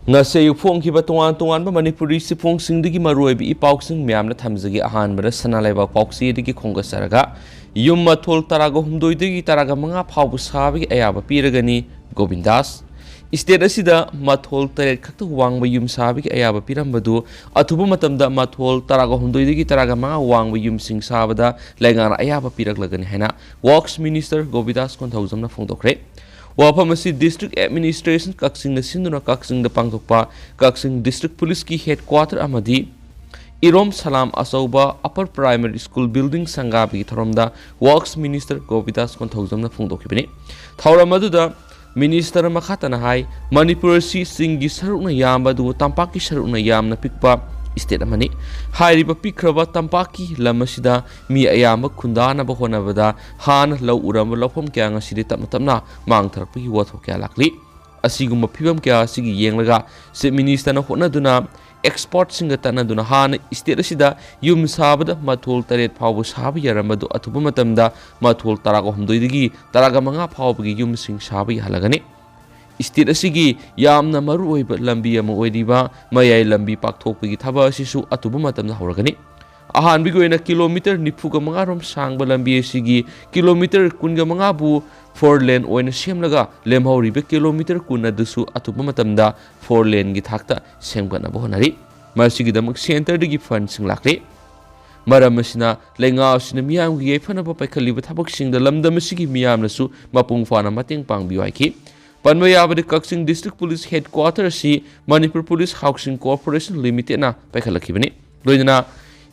ngase yufongkiba tongan manipuri siphongsingdigi maruibi ipausing myamna thamjagi ahanbara sanalaiba pauksi khongasaraga yum mathol taraga humdoidagi taraga manga phawbu sabi ayaba piragani Govindas state asida mathol taret khakta wangba yum sabi ayaba pirambadu athuba matamda mathol taraga humdoidagi taraga manga wangba yum sing sabada laingana ayaba piraglagani haina works minister Govindas konthaujamna phongdokre Wapamasi District Administration Kakching na sinduna Kakching da pangthokpa Kakching District Police ki headquarter amadi Irom Salam Asauba Upper Primary School Building Sangabi Tharomda Works Minister Govindas konthaujamna phongdokibani Thauramadu Minister makhatana hai Manipur si singi sarukna yamba du tampaki sarukna yamna pikpa state amani hairiba pikraba tampaki lamasida mi ayama khundana ba honabada han law uram lawpham kya ngasidi tamna mang tharpagi wathok kya lakli asiguma phibam kya sigi yenglaga se minister na honaduna export singa tanaduna han state asida yum sabada mathol taret phawbu sabi yaramadu athuba matamda mathol taraga humdoidigi taraga manga phawbagi yum sing sabi halagani state asigi yamna maru oiba lambi ama oidiba mayai lambi pakthokpagi thaba asisu atuba matamda horagani ahan bi goina kilometer nifuga manga rom sangba lambi asigi kilometer kunga manga bu 4 lane oina semlaga lemhauri be kilometer kunna dusu atuba matamda 4 lane gi thakta semgana bo honari masigi damak center digi fund sing lakre maram asina lenga asina miyam gi yefana ba paikaliba thabak singda lamdam asigi miyam nasu mapung fana mateng pang biwaiki Panmayabadi Kakching District Police Headquarters si Manipur Police Housing Corporation Limited na paikalakibani. Loina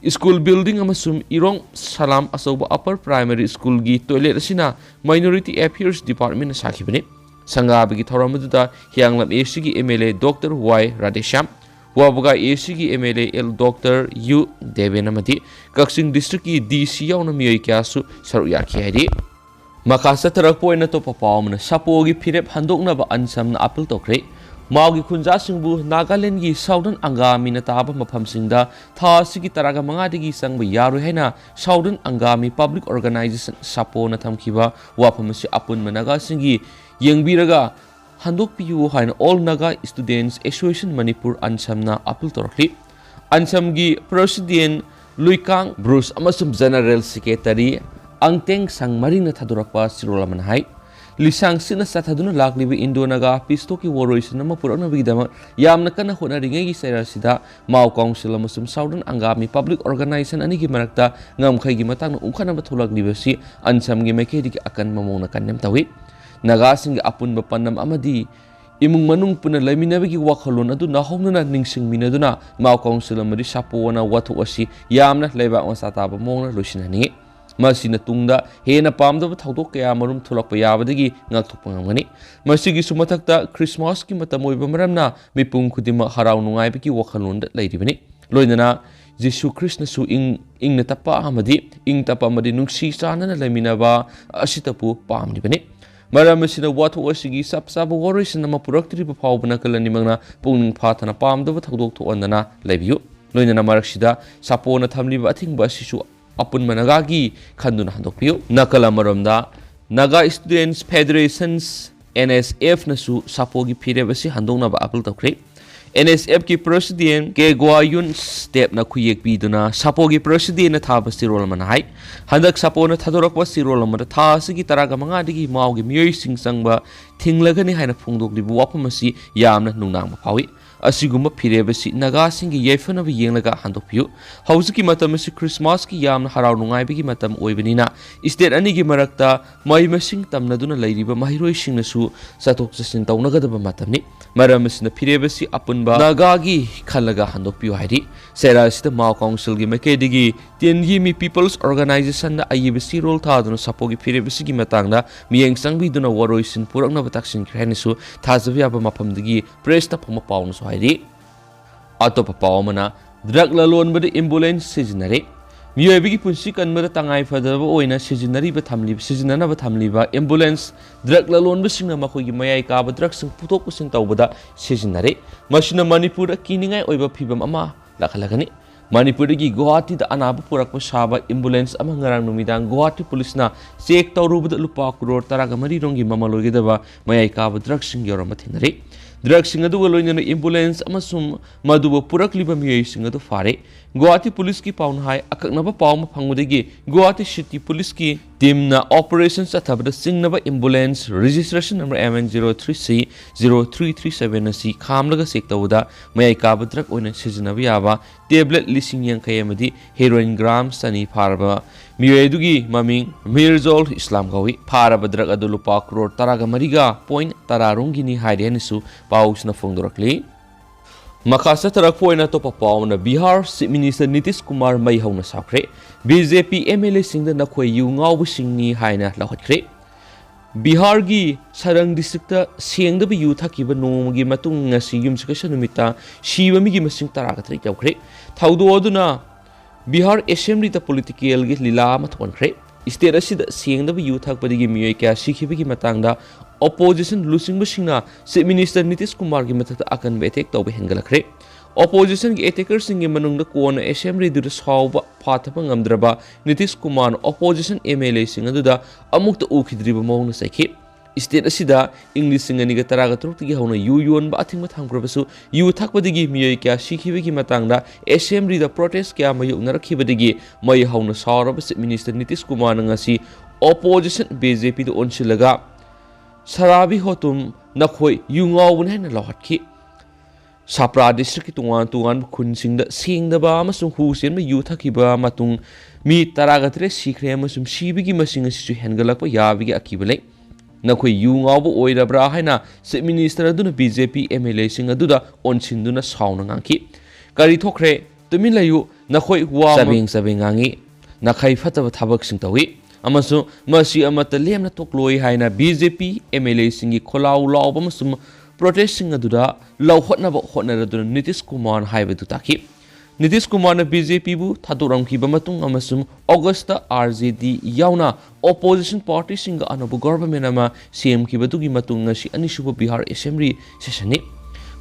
school building amasum Irong Salam Asauba Upper Primary School gi toilet asina Minority Affairs Department na sakibani. Sangabagi thoramaduda Hyanglam AC gi MLA Dr. Y Radesham Wabuga AC gi MLA L Dr. U Devenamati Kakching District ki DC yauna miyai kyasu saruyaki haidi. Makasa tarakpo ina to papawamna sapogi phirep handoknaba ansamna appeal tokre maugi khunja singbu Nagaland gi Southern Angami na taba maphamsingda tha sigi taraga manga digi sangba yaru haina Southern Angami Public Organization sapo na thamkiba waphamasi apun managa singi yengbiraga handokpiyu haina All Naga Students Association Manipur ansamna appeal tokre ansamgi President Luikang Bruce amasum General Secretary Angteng sang marina thadurakpa sirolaman hai lisang sina sathaduna laklibi Indonaga pistoki woroisina mapurana bigidama yamna kana honari gi sairasida Mau Council amasum Southern Angami Public Organization ani gi marakta ngamkhai gi matang umkhana bathulaklibasi ansamgi mekedi akan mamona kannem tawi naga sing apun bapanam amadi imung manung puna laiminabagi wakhalon adu nahomna ningsing minaduna Mau Council amadi sapona wathu asi yamna leiba osata ba mongna losinani Masina tungda hena pamdaba thaudok kaya marum thulakpa yabadagi ngakthokpa ngamgani masigi sumathakta Christmas ki matam oiba maramna mipung khudima harau nungaibaki wakhalonda leiribani loinana Jesu Krishna su ing na tapa amadi ing tapa amadi nungsi chanana laiminaba asitapu pamnibani maram asina wathu asigi sapsaba woroisina mapuraktri phawbana kalani mangna pungning phathana pamdaba thaudok thoandana leibiyu loinana maraksida sapona thamliba athingba sisu Apun managagi khanduna handokpiyo nakala maromda Naga Students Federations NSF nasu sapogi phirebasi handongna ba appeal tokre NSF ki president ke Goayun step na khuyek biduna sapogi president na thaba sirol man hai handak sapona thadorakwa sirol man tha sigi taraga manga digi maugi miyoi sing sangba thinglagani haina phongdok libu wapamasi yamna nungnang phawi asiguma phirebasi naga singi yefana bi yenglaga handokpiyu hauzuki matamasi Christmas ki yamna harau nungai bigi matam oibanina state ani gi marakta mai masing tamnaduna leiriba mahiroi singnasu satok sasin taunagadaba matamni maramasina phirebasi apunba naga gi khalaga handokpiyu hairi serasida Mau Council gi makedigi Tiangi People's Organization na ayibasi role thaduna sapogi phirebasi gi matangda miyeng sangbi duna waroisin purakna bataksin khranisu thazabya ba mapamdigi press ta phama paunu so Atopa pawamana drug lalon bada ambulance seasonary miyobigi punsi kanmada tangai fadaba oina seasonary ba thamli seasonana ba thamliba ambulance drug lalon ba singna makhoi mayai ka ba drug sing putok sing tawbada seasonary masina Manipur kiningai oiba phibam ama lakhalagani Manipur gi Guwahati da anaba purakpa saba ambulance ama ngarang numidang Guwahati police na check tawrubada lupa crore taraga mari rongi mamalogedaba mayai ka ba drug sing yorama thinare ड्रग्सिंग अदुगा लोइनना ambulance अमसुम मदुबो पुरकलिबा मियोइसिंग अदु फारे Guwahati police की पाउन हाय अककनबा पाउ म फंगुदगी गुवाहाटी सिटी पुलिस की टीम ना ऑपरेशन चथबदा सिंगनबा एम्बुलेंस रजिस्ट्रेशन नंबर MN03C0337 असी खामलगा सेक तवदा मयाई काबा ड्रग ओइना सिजनबा याबा टेबलेट लिसिंग यांखै अमदी हेरोइन ग्राम सनी फारबा मियोइदुगी ममिंग मिर्जोल इस्लाम गवी फारबा ड्रग अदु लुपा करोड़ तरागा मरिगा पॉइंट तरारुंगिनी हाइरेनिसु पाउसना फोंदोरकली मखासा तरक पोइना तो पाउना बिहार चीफ मिनिस्टर नीतीश कुमार मई हौना साखरे बीजेपी एमएलए सिंह नखोय यु ngawu singni haina lahotkhre Bihar की सरंग डिस्ट्रिक्ट सेंगदब यू थकीब नोमगी मतुंग ngasi yumsakasa numita shiba migi masing taragatri yaukhre thaudoaduna Bihar assembly द पॉलिटिकल की लीला अमा थोनख्रे स्टेट असिदा सेंगदब यू थकपदिगी मियोय क्या सिखिबगी मतंगदा ऑपोजिशन लुसिंगबसिंगना चीफ मिनिस्टर नीतीश कुमार की मथकता अकन अटैक तौब हेंगलखरे ऑपोजिशन की अटैकर सिंगे मनुंगदा कोन असेंबली दुद साउब फाथप ngamdraba Nitish Kumar opposition MLA सिंग अदुदा अमुक्त उखिद्रिब मौन सखि स्टेट असिदा इंग्लिश सिंगनिगा तरागा तुरुक्तिगी हौना यू योनबा अथिंगबा थांग्रबसु यू थकपदिगी मियोय क्या सिखिबगी मतंगदा असेंबली द प्रोटेस्ट क्या मयुनरखिबदिगी मय हौना सावरब chief minister Nitish Kumar ngasi opposition BJP द ओनसिलगा सराबी होतुम नखोय यू ngaubun haina lahotki साप्रा डिस्ट्रिक्ट की तुंगान खुनसिंग सेंगदबा अमसुंग हुसेन यू थकीबा मतुंग मी तरागतरे सिखरे अमसुंग सिबिगी मसिंग असिसु हेनगलकपा याबिगी अकिबा लै नखोय यू ngaubु ओइरब्रा हाइना चीफ मिनिस्टर अदुना बीजेपी एमएलए सिंग अदुदा ओनसिंदुना साउना nganki करी थोखरे तुमिन लयु नखोय वा सबेंग ngangi नखै फतबा थबक सिंग तवी अमसु मसी अमत लेमना तोक्लोय हाइना बीजेपी एमएलए सिंगी खोलाउ लाउब अमसुंग प्रोटेस्टिंग अदुदा लौहटनब होटनरदुना नीतीश कुमार हाइबदु ताकि नीतीश कुमार ने बीजेपी बु थादोरमखिबा मतुंग अमसुंग अगस्त आरजेडी याउना ऑपोजिशन पार्टी सिंग अनबु गवर्नमेंट अमा CM खिबदुगी मतुंग ngasi अनिसुब Bihar assembly सेशननि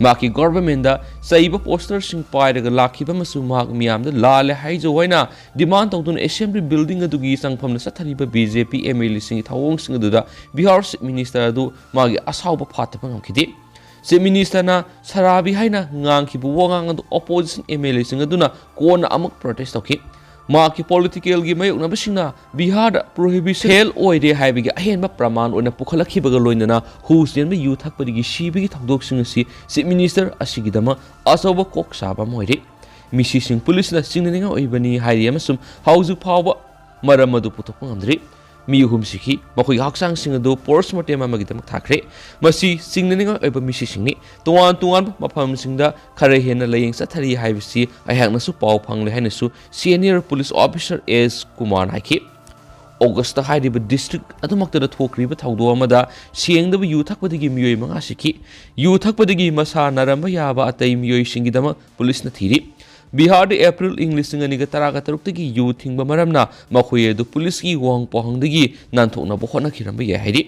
माकी government दा सैब पोस्टर सिंग पाइरगा लाखिबा मसु माक मियाम दा लाले हाइजो होइना डिमांड तौदुन असेंबली बिल्डिंग अदुगी संगफम सथरिबा बीजेपी एमएलए सिंग थावोंग सिंग अदुदा बिहार चीफ मिनिस्टर अदु मागी असाउबा फातपा ngamkhidi चीफ मिनिस्टर ना सराबी हाइना ngankhibु वंगांग अदु ऑपोजिशन एमएलए सिंग अदुना कोन अमुक प्रोटेस्ट तौखि माकी पॉलिटिकल की मयोगनबसिंगना बिहार प्रोहिबिशन हेल ओइरे हाइबगी अहेनबा प्रमाण ओइना पुखलखिबगा लोइनना हुसेनबा यू थकपदिगी सिबिगी थकदोकसिंग असि चीफ मिनिस्टर असिगिदमा असौबा कोक साबा मोइरे मिसिसिंग पुलिसना सिंगनिंगा ओइबनी हाइरि अमसुम हाउजु फावबा मरम अदु पुथोकपा ngamdri मियुहुम सिखि मखोय हाक्सांग सिंग अदु पोस्टमार्टम अमगिदमक थाखरे मसि सिंगनिंगा ओइबा मिसिसिंगनि तोवान मफम सिंगदा खरे हेना लयिंग सथरि हाइबसि अहांगनसु पाव फंगले हाइनसु senior police officer S Kumar हाइखि अगस्त हाइरिबा डिस्ट्रिक्ट अदुमक्तदा थोक्रिबा थौदो अमदा सेंगदबा यू थकपदिगी मियोय मंगा सिखि यू थकपदिगी मसा नरंबा याबा अतै मियोय सिंगिदमा पुलिसना थिरि बिहार एप्रिल इंग्लिश तरागा तरुक्तगी यू थिंगबा मरमना मखोय अदु पुलिस की वांग पोहंगदगी नानथोकनबा होटनाखिरंबा याय हाइरि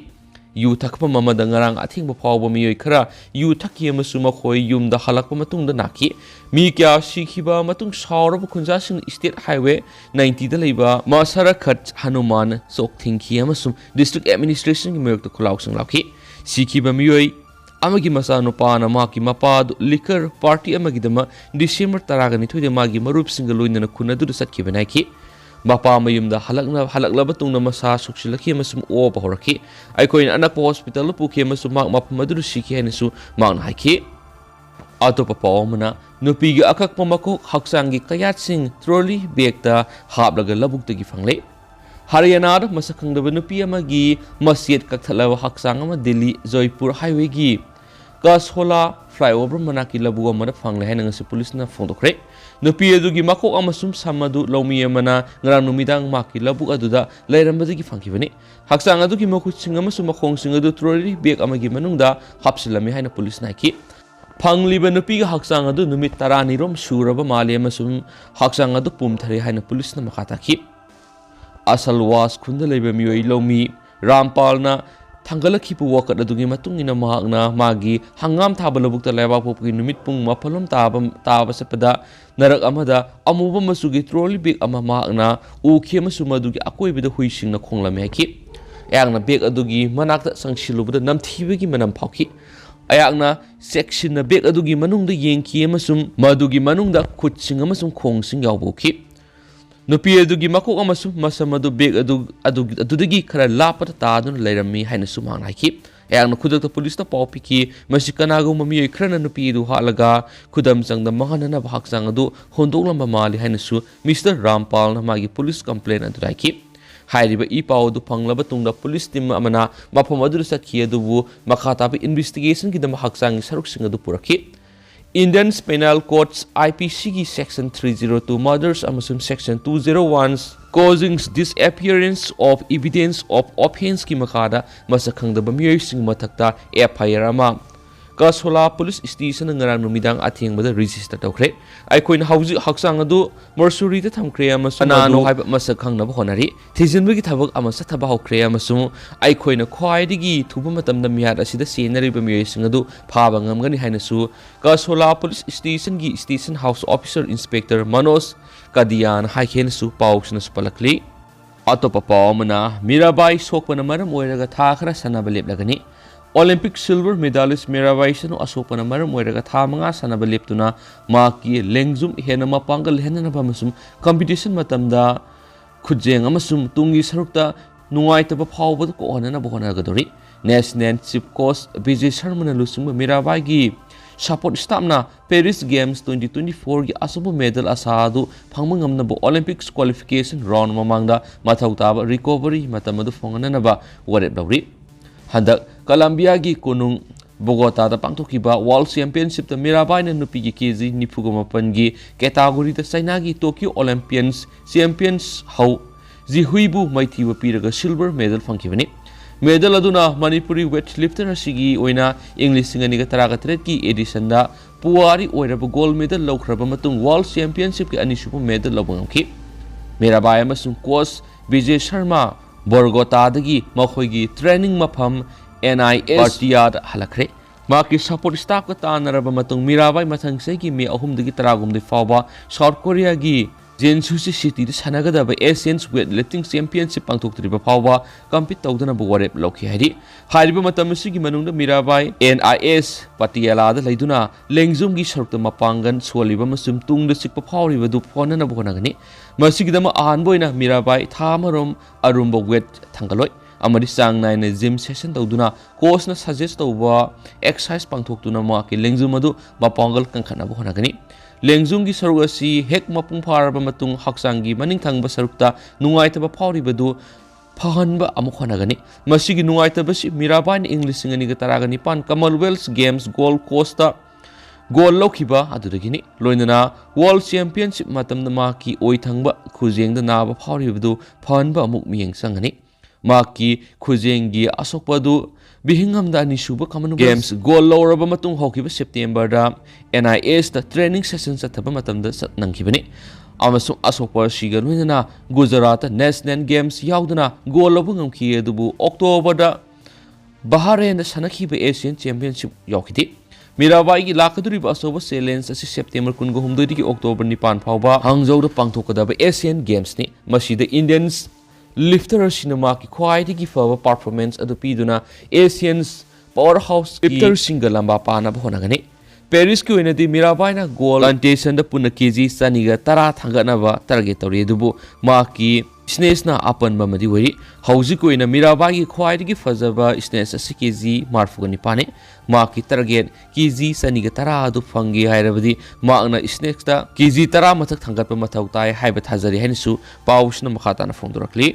यू थकपा ममदा ngarang अथिंगबा फावबा मियोय खरा यू थकी अमसु मखोय युमदा हलकपा मतुंगदा नाखि मी क्या सिखिबा मतुंग सावरबा खुंजासिंग स्टेट हाईवे 90 दा लेबा मासरखट हनुमान सोकथिंगखि अमसु डिस्ट्रिक्ट एडमिनिस्ट्रेशन की मयक्ता खुलाउसिंग लाखि सिखिबा मियोय अमगी मसानुपाना माकी मपादु लिकर पार्टी अमगिदमा डिसेंबर 12 मागी मरुपसिंग लोइनना खुनदु सत्खिबनाखि मपा मयुमदा हलकलब तुंगना मसा सुक्सिलखि अमसुम ओबा होरखि आइकोइन अनक हॉस्पिटल पुखि अमसु माक मफम मदु सिखि हाइनसु मांग हाइखि अतोपा पावमना नुपीगी अककपा makok hakchanggi kayat sing trolley bagta haplaga labukta fangle Haryana मसखंगदब नुपी अमगी मस्जिद कक्थलबा hakchang ama Delhi Jaipur highway की कसोला फ्लाईओवर मनाकी लबु अमदा फंगले हाइना ngasi पुलिसना फोंदोखरे नुपी अदुगी makok अमसुम समदु लौमी अमना ngrang numitang maki labuk aduda leiramledagi fangkibani hakchang adugi makutsing अमसुम मखोंगसिंग अदु ट्रॉली बैग अमगी मनुंगदा हापसिलमी हाइना पुलिसना की फंगलिबा नुपी hakchang अदु नुमित 12 रोम सुरबा माले अमसुम hakchang अदु पुमथरे हाइना पुलिसना मखाताखि असल वास खुंदा लेबा मियोय लौमी रामपालना थांगलखिपु वकत अदुगी मतुंगिना महागना मागी हंगाम थाबा लबुक्ता लैबापोपगी नुमित पुंग मफलम ताबा सपदा नरक अमदा अमुबा मसुगी ट्रॉली बैग अमा महागना उखि अमसु मदुगी अकोइबदा हुइसिंगना खोंगलमे हाइखि यागना बैग अदुगी मनाक्ता संगसिलुबदा नमथिबगी मनम फाउखि ayakna section na bag adugi manungda yengki amasum madugi manungda khutching amasum khongsing yawbokhi nupi adugi makok amasum masamadu bag adudagi khara lapata tadun leirammi haina sumang haiki ayakna khudakta police na pau piki masikanago mami khrana nupi du halaga khudam changda mahanana Hakchang adu hondoklamba mali haina su Mr. Rampal na magi police complaint adu haiki hairiba Pao du panglaba tungda police team amana mafam adu sakhi adubu makhatabi investigation ki dama Hakchang saruk sing adu purakhi Indian Penal Code's IPC ki section 302 murders amasum section 201 causing disappearance of evidence of offense ki makhada masakhangda bamiyoi sing mathakta FIR ama Kasola police station ngarang numidang atheng bada register tawkhre aikoin hauji Hakchang adu morsuri ta thamkhre amasum anano haiba masakhang na honari thijinbagi thabak amasa thaba hokre amasum aikoina khwaidigi thuba matamda miyat asida senari bamiyoi sing adu phaba ngamgani hainasu Kasola police station gi station house officer inspector Manoj Kadian haikhen su pauksna spalakli atopa pawmana Mirabai sokpana maram oiraga thakhra sanaba leplagani Olympic silver medalist Mirabai sanu asopana maram oiraga thamanga sanaba leptuna maki lengzum hena mapangal hena bamasum competition matamda khujeng amasum tungi sarukta nungaitaba phawbad ko honana bohanagadori national chief coach Vijay Sharma lusung Mirabai gi support staff na Paris Games 2024 gi asobo medal asadu phangmangam na Olympics qualification round mamangda mathautaba recovery matamadu phongana ba warep dawri Handak Colombia gi kunung Bogota da pangthokiba World Championship ta Mirabai na nupi gi kg nifugamapan gi category ta China gi Tokyo Olympians champions hau ji huibu maithiba piraga silver medal phangkibani medal aduna Manipuri weightlifter asigi oina English singani ga taraga threat ki edition da puari oiraba gold medal lawkhraba matung World Championship ki anisubu medal lawbangamki Mirabai amasung coach Vijay Sharma Bogota dagi makhoigi training mafam NIS Partiyad halakre maki support staff ka tanaraba matung Mirabai mathang segi me ahum dagi taragum de fawba South Korea gi Jinsu City sanagadaba Asian weightlifting championship pangthoktriba fawba compete tawdana bu warep lokhi hari hariba matam sigi manungda Mirabai NIS Partiyala da leiduna lengzum gi sarukta mapangan soliba masum tungda sikpa phawriba du phonana bu honagani masigidama ahanboina Mirabai thamarom arumba weight thangaloi amadi sang naina gym session tawduna coach na suggest tawba exercise pangthoktuna ma ki lengzum adu mapangal kangkhana bu honagani lengzum gi saruk asi hek mapung pharaba matung Hakchang gi maning thangba sarukta nungaitaba phawribadu phahanba amuk honagani masigi nungaitaba si Mirabai na English singani ga taragani pan Commonwealth Games Gold Coast ta Goal Lokiba adudagini loinana World Championship matamda maki oithangba khujengda naba phawribadu phanba amuk miyeng sangani maki khujengi asokpadu bihingamda anisuba Commonwealth Games goal loraba matung hokiba September da NIS da training session sathaba matamda nangkibani amasung asokpa siga loinana Gujarat National Games yaudana goal lobu ngamki adubu October da Bahrain da sanakhiba Asian Championship yaukidi Mirabai gi lakaduriba asoba challenge asi September 19 digi October 9 phawba Hangzhou da pangthokadaba Asian Games ni masida Indians lifter cinema ki khwaidigi faba performance adu piduna Asians powerhouse lifter single lamba pana bhonagani Paris ki oinadi Mirabai na goal contestant da puna kg saniga tara thanganaba target tawri dubu maki snatch na apan bamadi wari hauji ko ina Mirabai gi khwaidigi fazaba snatch asi kg marfugani pane maki target kg saniga tara adu fangi hairabadi maana snatch ta kg tara mathak thangatpa mathau tai haiba thajari hainisu pawsna makhata na phongdorakli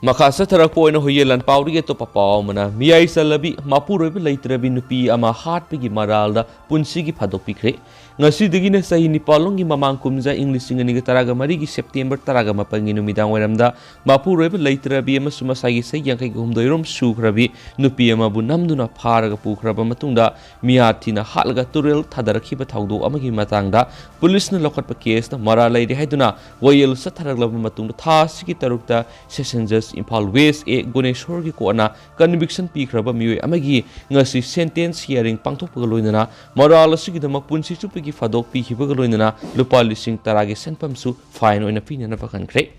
Makasa tarak po ina huyelan pauri to papaw mana miyai salabi mapuroi bi leitrabi nupi ama hat pigi maralda punsigi phadok pikre ngasi digina sahi nipalongi mamang kumja English singani taraga mari gi September taraga mapangi numidang weramda mapuroi bi leitrabi ama sumasagi sai yangkai gumdoirom sukhrabi nupi ama bu namduna pharaga pukhraba matungda miyathina halga turel thadarakhiba thawdo amagi matangda police na lokatpa case na mara leiri haiduna wayel satharagla matungda thasigi tarukta session judge Impal West e Guneshwar gi kona conviction pikraba mioi amagi ngasi sentence hearing pangthokpa loinana moral asigi dama punsi chupigi fadok pikhiba loinana lupa lising taragi senpam su fine oina pinana pakan kre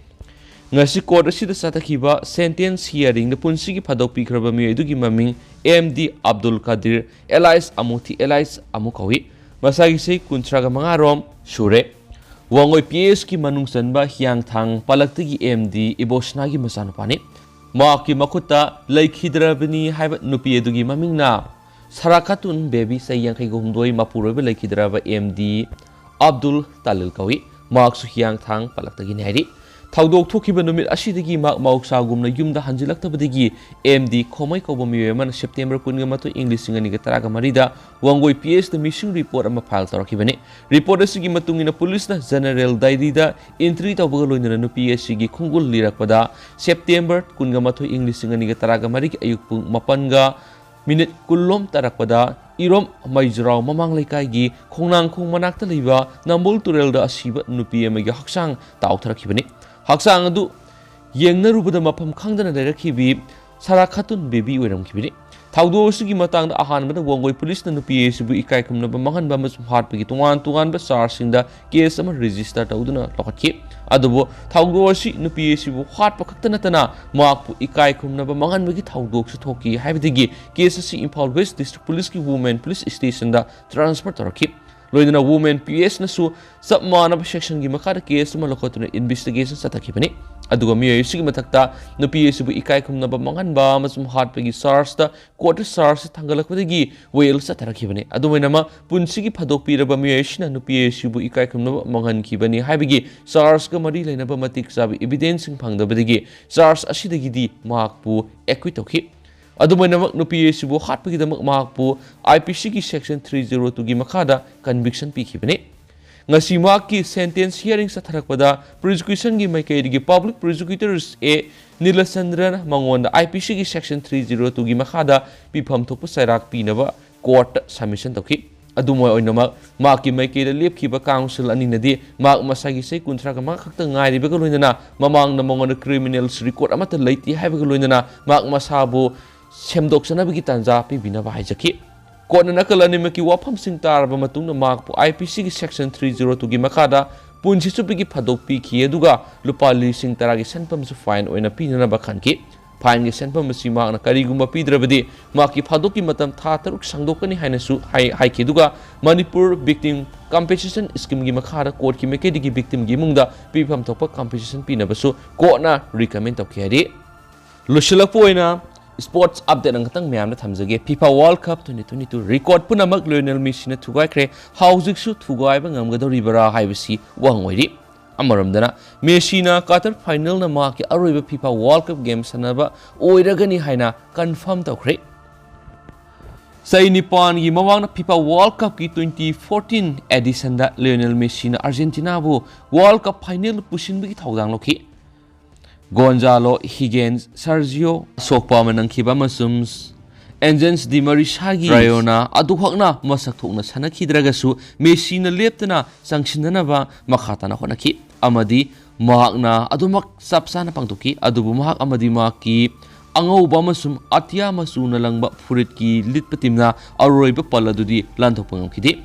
ngasi court asida satakhiba sentence hearing the punsigi phadok pikraba mi edugi maming MD Abdul Qadir Elias Amuthi Elias Amukawi masagi sei kuntraga mangarom sure wangoi PS ki manung sanba hiang thang palaktigi MD Ibosna gi masanupani maki makuta laikhidrabani haiba nupi edugi mamingna sarakatun baby sayang kai gumdoi mapurobe laikhidraba MD Abdul Talil Kawi maksu hiang thang palaktagi nari Thaudok thokiba numit asidagi mak mauksa gumna yumda hanjilaktabadagi MD khomai kobo miyeman September 15 English ngani ga taraga marida wangoi PS the missing report ama file tarakibani report asigi matungina police na general diary da entry tawbaga loinana nu PS gi khungul lirakpada September 15 English ngani ga taraga mari ayuk pung 8 ga minute kullom tarakpada irom maijrao mamang laikai gi khongnang khong manakta leiba nambol turel da asiba nupi amagi hakchang taw tarakibani Hakchang adu yengnarubada mafam khangdana lerakhibi sarakhatun baby oiramkhibini thaudo sugi matang da ahanbada wangoi police na nupi sibu ikai khumnaba manganba masum hatpagi tungan ba sarsingda case ama register tawduna lokhatkhi adubo thaudo si nupi sibu hatpa khaktana tana makpu ikai khumnaba manganbagi thaudo su thoki haibadigi case si Imphal West District Police ki women police station da transfer tarakhi loidana women PS na su sabmana section gi makara case ma lokotuna investigation satakibani aduga mi sigi matakta no PS bu ikai khumna ba manganba masum hatpagi SARS da court SARS thangalakwadagi well satarakibani adumaina ma punsigi phadok piraba mi sina no PS bu ikai khumna mangan kibani haibigi SARS ka mari leina ba matik sabi evidence phangdabadagi SARS asidagi di makpu acquit okhi Adumainamak no PS bu hatpagi damak makpu IPC ki section 302 gi makada conviction pikibani ngasi makki sentence hearing sa tharakpada prosecution gi maikaidigi public prosecutors A Nilasandran mangonda IPC ki section 302 gi makada pifam thokpa sairak pinaba court submission tokhi adumoi oinamak makki maikaida lepkhiba council aninadi mak masagi sei kuntraga mak khakta ngairibaga loinana mamang na mangonda criminals record amata leiti haibaga loinana mak masabu semdoksanabagi tanja pibinaba haijaki kona nakalanimaki wafam sing taraba matungna makpu IPC ki section 302 gi makada punsi supigi phadok pikhi aduga lupa lising taragi senpam su fine oina pinana bakhanki fine gi senpam si makna karigumba pidrabadi maki phadok ki matam tha taruk sangdokani hainasu haiki aduga Manipur victim compensation scheme gi makada court ki mekedi gi victim gi mungda pifam thokpa compensation pinabasu kona recommend tokhiari lushilakpoina Sports update ang katang mayam na thamjage FIFA World Cup 2022 record punamak Lionel Messi na thugaikre haujik su thugaiba ngamgadoribara haibasi wangoiri amaramdana Messi na quarter final na maki aroiba FIFA World Cup game sanaba oiragani haina confirm tawkhre sai Nipan gi mawang na FIFA World Cup ki 2014 edition da Lionel Messi na Argentina bu World Cup final pusinbagi thaudang lokhi Gonzalo Higgins, Sergio Sokpa manangkiba masums Engines Di Marishagi Rayona aduhakna masak thokna sanakidragasu Messi na leptana sangsinanaba makhatana honaki amadi mahakna adumak sapsana pangtuki adubu mahak amadi maki angauba masum atya masuna langba furitki litpatimna aroiba paladudi lanthopangkidi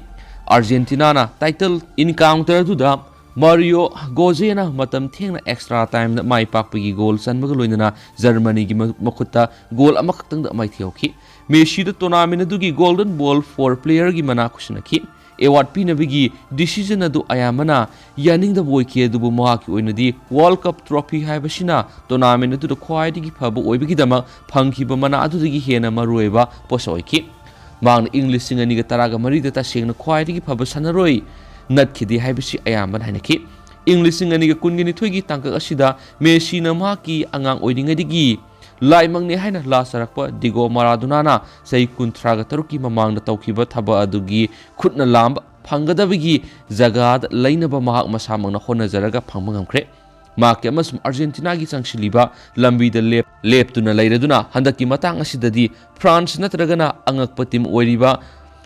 Argentina na title encounter duda Mario Gozena matam thengna extra time na mai pakpagi goal sanbaga loinana Germany gi makutta goal amakaktang da mai thioki Messi da tournament adugi golden ball for player gi mana khusinaki award pinabigi decision adu ayamana yaning da boy ki adubu mahaki oinadi World Cup trophy haibasina tournament adu da khwaidigi phaba oibigi dama phangkhiba mana adudagi hena marueba posoiki mang English singani ga taraga mari da ta sengna khwaidigi phaba sanaroi Natkidi haibisi ayaman hainaki English ngani ga kungini thoigi tangka asida Messi na maki angang oidingadigi laimangni haina la sarakpa Diego Maradona na sai kuntraga taruki mamang na tawkiba thaba adugi khutna lamba phangadabigi jagad lainaba mahak masamang na honajaraga phangmangamkre maki amasum Argentina gi changsiliba lambi da leptuna leiraduna handaki matang asidadi France natragana angakpa team oiriba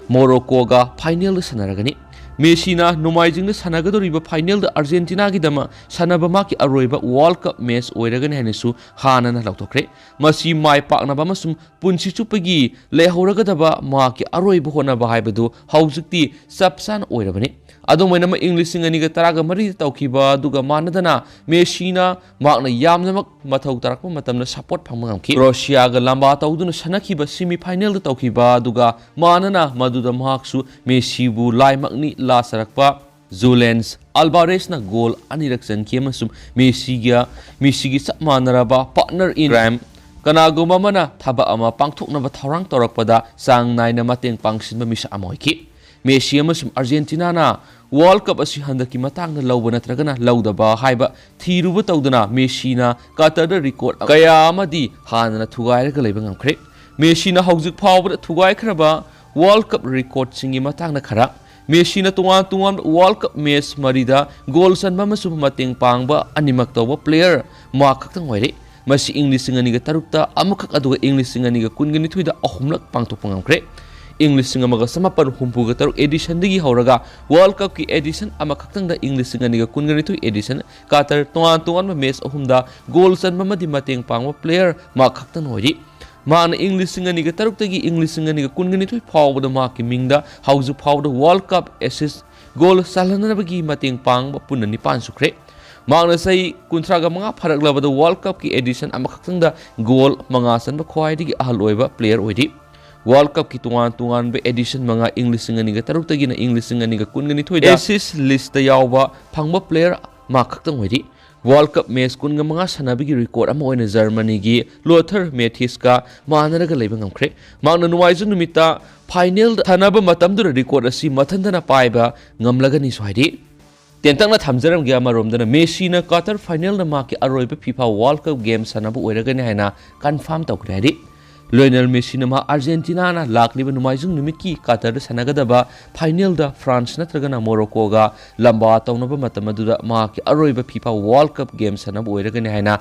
Morocco ga final sanaragani मेसीना नुमाइजिंग सानागदोरिबा final द Argentina की दमा सानाबा माकी अरोइबा world cup match ओइरगने हैनेसु हानना लौथोखरे मसी माय पाकनाबा मसुम पुंसी चुपगी लेहौरगदबा माकी अरोइबा होनाबा हाइबदु हौजुक्ति सबसान ओइरबने अदुमैनम इंग्लिशिंग अनिगा तरागा मरी तौखिबा दुगा मानदना मेसीना माकना यामनमक मथौ तरकपा मतमना सपोर्ट फंगमखि क्रोएशिया गा लंबा तौदुना सनखिबा सेमी फाइनल द तौखिबा दुगा मानना मदुदा माकसु मेसीबु लाइमकनी ला सरकपा जुलेंस अल्वारेसना गोल अनिरक चनखि अमसुम मेसीगी चप मानरबा पार्टनर इन क्राइम कनागुमा मना थबा अमा पांगथोकनबा थौरांग तौरकपदा सांग नाइना मतेंग पांगसिनबा मिसा अमोइखि मेसी अमसुम अर्जेंटीना ना वर्ल्ड कप असि हंदकी मतांगना लौबा नत्रगना लौदबा हाइबा थीरुबा तौदना मेसीना कतर रिकॉर्ड कया अमदी हानना थुगाइरगा लैबा ngamkhre मेसीना हौजुक फावबा थुगाइखरबा वर्ल्ड कप रिकॉर्ड सिंगी मतांगना खरा मेसीना तुआन वर्ल्ड कप मैच मरीदा गोल सनबा मसुम मतेंग पांगबा अनिमक तौबा प्लेयर मा खक्तंग ओइरे मसी इंग्लिश सिंगनिगा तरुक्ता अमुखक अदुगा इंग्लिश सिंगनिगा कुनगनि थुइदा अहुमलक पांगथोकपा ngamkhre इंग्लिश सिंगमगा समापन हुम्पुगा तरुक एडिशन दगी हौरगा वर्ल्ड कप की एडिशन अमखक्तंगदा इंग्लिश सिंगनिगा कुनगनि थुइ एडिशन कातर तुआन मैच अहुमदा गोल सनबा मदि मतेंग पांगबा प्लेयर मा खक्तंग ओइरि माना इंग्लिश सिंगनिगा तरुक्तगी इंग्लिश सिंगनिगा कुनगनि थुइ फावबदा माकी मिंगदा हौजु फावदा वर्ल्ड कप एसिस्ट गोल सालनबगी मतेंग पांगबा पुन्ना निपान सुख्रे माना सही कुंथ्रागा मंगा फरकलबदा वर्ल्ड कप की एडिशन अमखक्तंगदा गोल मंगा सनबा ख्वाइदगी अहल ओइबा प्लेयर ओइरि वर्ल्ड कप की तुआन बे एडिशन मंगा इंग्लिश सिंगनिगा तरुक्तगिना इंग्लिश सिंगनिगा कुनगनि थुइदा एसिस्ट लिस्ट यावबा फंगबा प्लेयर मा खक्तंग ओइरि वर्ल्ड कप मैच कुनगा मंगा सनाबगी रिकॉर्ड अमा ओइना जर्मनी की लोथर मैथिस का मानरगा लैबा ngamkhre मांगना नुवाइजु नुमिता फाइनल थानाबा मतमदुर रिकॉर्ड असि मथंदना पाइबा ngamlagani सोहाइदि तेंतंगना थमजरमगे अमरोमदना मेसीना क्वार्टर फाइनल ना माकी अरोइबा फीफा वर्ल्ड कप गेम सनाबा ओइरगने हाइना कंफर्म तौखरे हाइदि लोयनल मेसीना मा अर्जेंटीना ना लाखलिबा नुमाइजुंग नुमितकी कातर सनागदबा फाइनल दा फ्रांस नत्रगना मोरोको गा लंबा तौनबा मतमदुदा माकी अरोइबा फीफा वर्ल्ड कप गेम सनाबा ओइरगने हाइना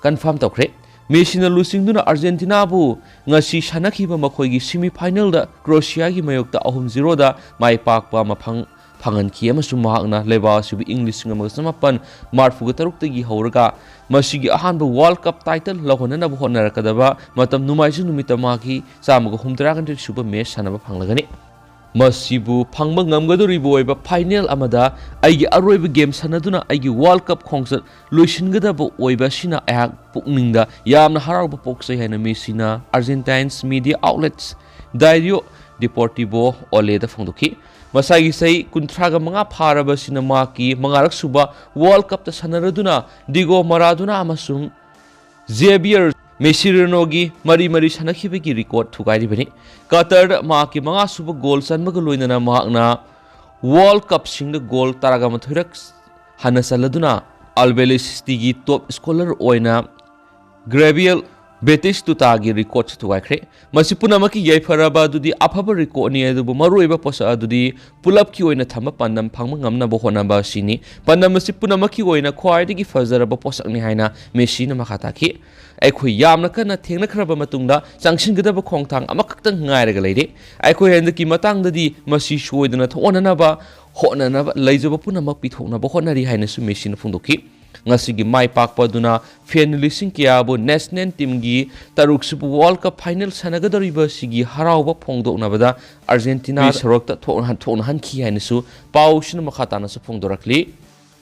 कंफर्म तौखरे मेसीना लुसिंगदुना अर्जेंटीना बु ngasi sanakhiba makhoigi semi final da Croatia की मयोक्ता 0-0 दा माइ पाकपा मफंग फांगनखि अमसुम महाकना लेबा सुबि इंग्लिश सिंगमगसमापन मार्फुगा तरुक्तगी हौरगा मसिगी अहानबा वर्ल्ड कप टाइटल लहोननबा होनरकदबा मतम नुमाइसु नुमिता माकी चामगा 63 सुबा मैच सानबा फांगलगनि मसिबु फांगबा ngamgadoribo ओइबा फाइनल अमदा आइगी अरोइबा गेम सानदुना आइगी वर्ल्ड कप खोंगसत लुइसिनगदबा ओइबा सिना आक पुकनिंगदा यामना हराउबा पोक्सै हैना मेसीना Argentines media outlets Diario Deportivo ओलेदा फोंदोखि मसागी सही कुंथ्रागा मंगा फारबा सिनेमा की मंगारक सुबा वर्ल्ड कप ता सनरदुना डिगो मरादुना अमसुम जेबियर मेसिरनोगी मरी सनखिबगी रिकॉर्ड थुगाइरिबनि कतर माकी मंगा सुबा गोल सनमगा लोइनना माकना वर्ल्ड कप सिंग गोल तरागा मथुरक हनसलदुना अल्बेलिस्टिगी टॉप स्कॉलर ओइना ग्रेवियल बेटिस तुतागी रिकॉर्ड थुगाइख्रे मसि पुनमकी यैफरबा दुदी अफबा रिकॉर्ड नि अदुबु मरुइबा पोसा अदुदी पुलप की ओइना थमा पन्नम फांगम ngamnaba honaba sini पन्नम मसि पुनमकी ओइना ख्वाइदगी फजरबा पोसकनि हाइना मेसीना मखाताखि अखोइ यामना कना थेंगनखरबा मतुंगदा चांगसिनगदबा खोंथांग अमखक्तंग ngairaga leire अखोइ हेंदकी मतंगददी मसि सोइदना थोननबा होननबा लैजबा पुनमक पिथोकनबा होनरि हाइनासु मेसीना फुंदोखि ngasi mai pakpaduna finalising kiabu national team gi taruksubu world cup final sanagadoriba sigi harauba phongdoknabada argentina sarokta thonhan khi hainasu paushin makhatana su phongdorakli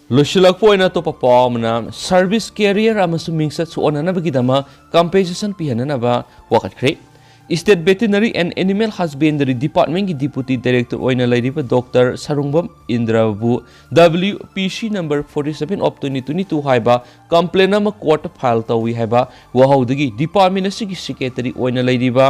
lushilak poina to papamna service career amasu mingsat su onanabagi dama compensation pihananaba wakatkre State Veterinary and Animal Husbandry Department की Deputy Director ओइना लैरिबा Dr. Sarungbam Indrabu WPC number 47 of 2022 हाइबा complaint अमा court file तौई हाइबा वहाउदगी department असि secretary ओइना लैरिबा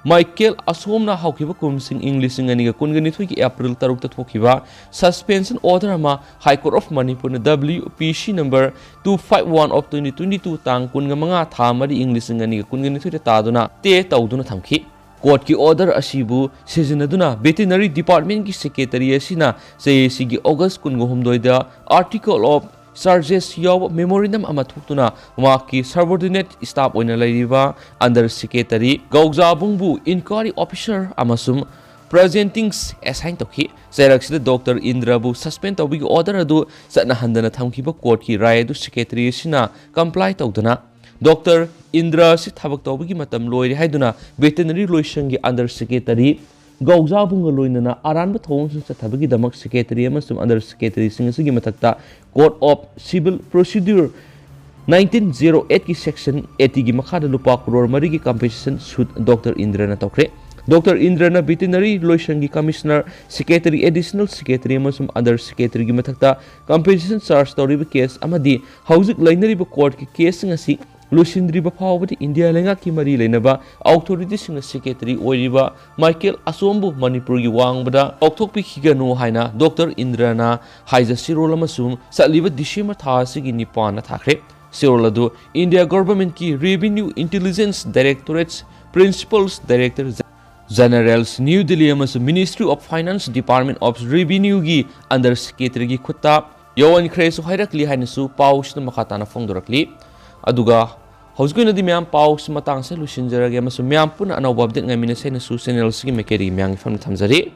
Michael Asomna haukiba kumsing English ngani kungani thuki April tarukta thokiba suspension order ama High Court of Manipur na WPC number 251 of 2022 tang kunga mga thamari English ngani kungani thuki taduna te tawduna thamki court ki order asibu sezinaduna veterinary department ki secretary asina CAC gi August kunga humdoida article of charges yaw memorandum ama thukuna maki subordinate staff oina lairiba under secretary gaujabungbu inquiry officer amasum Presentings assign to he, Serex Dr. Indrabu suspend a big order do Satna Handana Tamkiba court ki Raidu secretary Sina comply to Dana. Dr. Indra sit habak tobigi matam lawyer Haiduna, veterinary loishangi under secretary. Gauza Bungaloina, Aran Baton, Satabagi Damak secretary, Muslim under secretary Singasi Matakta, Court of Civil Procedure 1908 ki section 80 gi Makada Lupak Ror Marigi competition suit Dr. Indrana Tokre. Dr. Indrana veterinary loishangi commissioner, secretary, additional secretary, Muslim under secretary Gimatakta, competition charge story case, Amadi, Housing Linary court ki case ngasi, Lusindri Bapawati, India Lenga Kimari Lenaba, authorities in the secretary Oiriba, Michael Asombu, Manipuri Wang Bada, Oktopi Higano Haina, Dr. Indrana, Haiza Sirolamasum, Saliva Dishima Tasig in Nippon Attack. Siroladu, India government ki revenue intelligence directorates, principals director Generals New Delhi Ministry of Finance Department of Revenue gi under secretary gi khutta yawan khresu hairakli hainasu paus na makatana phongdorakli aduga hosgoina di myam paus matang se lusinjarage masu myam puna anawab det ngamina se na su channel sigi mekeri myang fam thamjari